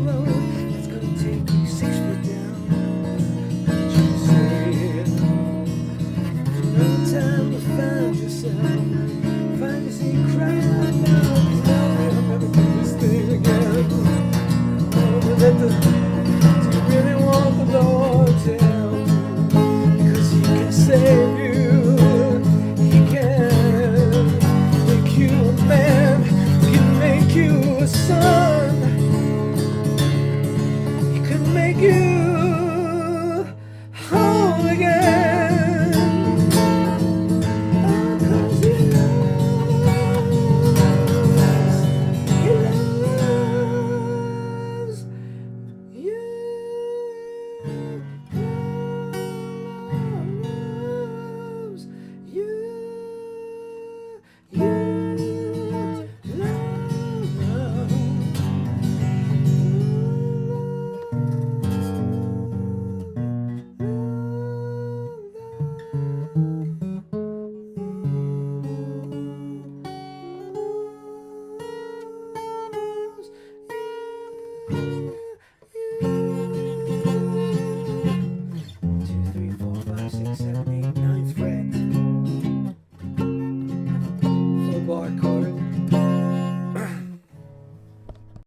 road that's gonna take you 6 feet down. But you say, no time to find yourself. Find yourself crying out now. Tell me I'm never do this thing again. Oh, but do you really want the Lord to help you? Because He can save you. He can make you a man. He can make you a son. He can make you